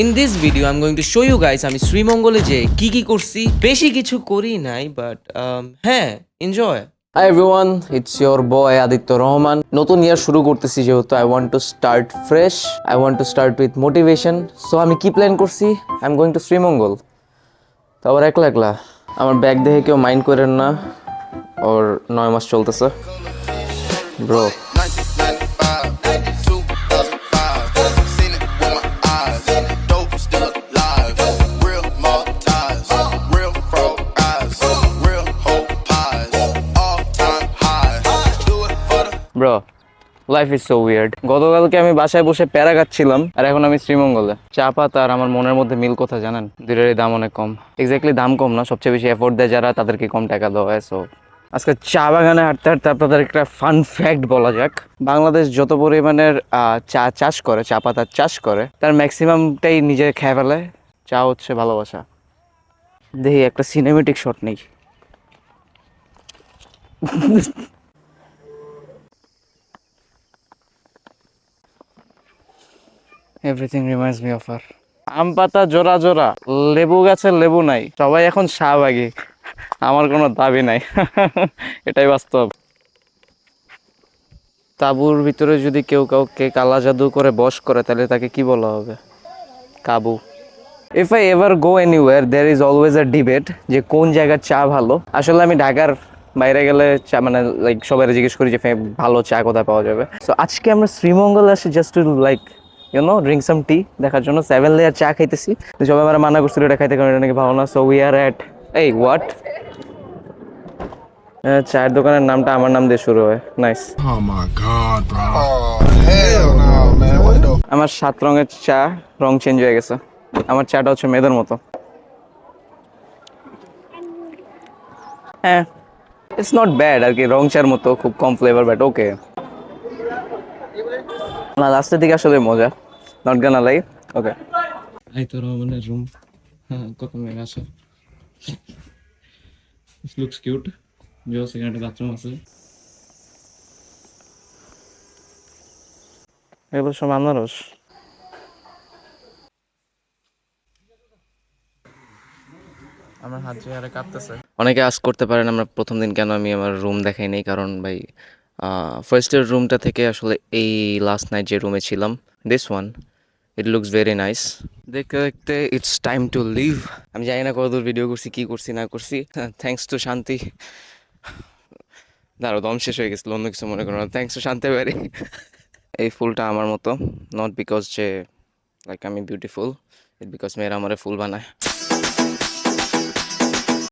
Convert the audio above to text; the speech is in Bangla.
In this video I'm going to show you guys আমি শ্রীমঙ্গলে যে কি করছি বেশি কিছু করি নাই বাট হ্যাঁ enjoy Hi everyone, it's your boy Aditya Rohman. নতুন ইয়ার শুরু করতেছি যেহেতু I want to start fresh. I want to start with motivation. So আমি কি প্ল্যান করছি? I'm going to Sreemangal. তো আবার একলা একলা। আমার ব্যাগ দেখে কেউ মাইন্ড করেন না। ওর 9 মাস চলতেছে। Bro. Bro life is so weird. গতকালকে আমি বাসায় বসে প্যারা খাচ্ছিলাম আর এখন আমি শ্রীমঙ্গলে। চা পাতা আর আমার মনের মধ্যে মিল কোথায় জানেন? দুইটারই দাম অনেক কম। এক্স্যাক্টলি দাম কম না, সবচেয়ে বেশি এফোর্ট দেয় যারা তাদেরকে কম টাকা দেওয়া হয়। সো আজকে চা বাগানে হাঁটতে হাঁটতে আপনাদের একটা ফান ফ্যাক্ট বলা যাক। বাংলাদেশ যত পরিমাণের চা চাষ করে, চা পাতার চাষ করে, তার ম্যাক্সিমামটাই নিজে খেয়ে ফেলে। চা হচ্ছে ভালোবাসা। দেখি একটা সিনেমেটিক শট নেই। Everything reminds me of her. আম পাতা জোড়া জোড়া, লেবু গাছের লেবু নাই, সবাই এখন শাহবাগী। আমার কোনো দাবি নাই, এটাই বাস্তব। তাঁবুর ভিতরে যদি কেউ কাউকে কালা জাদু করে বশ করে তাহলে তাকে কি বলা হবে? কাবু। If I ever go anywhere there is always a debate যে কোন জায়গার চা ভালো। আসলে আমি ঢাকার বাইরে গেলে চা মানে লাইক সবাই জিজ্ঞেস করি যে ভালো চা কোথায় পাওয়া যাবে। সো আজকে আমরা শ্রীমঙ্গল আসি just to like drink some tea দেখার জন্য। 7 লেয়ার চা খাইতেছি, সবাই আমার মানা করছিল এটা খাইতে, কারণ এটা নাকি ভালো না। সো উই আর অ্যাট এই হোয়াট, চায়ের দোকানের নামটা আমার নাম দিয়ে শুরু হয়। Nice. Oh my god, bro. Oh, hell no, man. What the? আমার 7 রঙের চা, রং চেঞ্জ হয়ে গেছে। আমার চাটা হচ্ছে মেয়েদের মতো। হ্যাঁ, ইটস নট ব্যাড আর কি, রং চার মতো, খুব কম ফ্লেভার, বাট ওকে। না, লাস্টের দিকে আসলে মজা, নট গানা লাই। ওকে। এই তো রহমানের রুম। হ্যাঁ, কত মেয়ে আছে। This looks cute. জোস, এখানে একটা বাথরুম আছে। এগুলো সব আনারস। আমার হাত চেহারা কাঁপতেছে। অনেকে আস্ক করতে পারেন আমরা প্রথম দিন কেন আমি আমার রুম দেখাই নাই, কারণ ভাই ফার্স্টের রুমটা থেকে আসলে এই লাস্ট নাইট যে রুমে ছিলাম, this one, it looks very nice. দেখতে দেখতে ইটস টাইম টু লিভ। আমি জানি না কতদূর ভিডিও করছি, কি করছি না করছি। থ্যাংকস টু শান্তি। দাঁড়ো, দম শেষ হয়ে গেছিলো, অন্য কিছু মনে করো না। থ্যাংকস টু শান্তি বাড়ি। এই ফুলটা আমার মতো, নট বিকজ যে লাইক আমি বিউটিফুল, ইট বিকজ মেয়েরা আমার ফুল বানায়।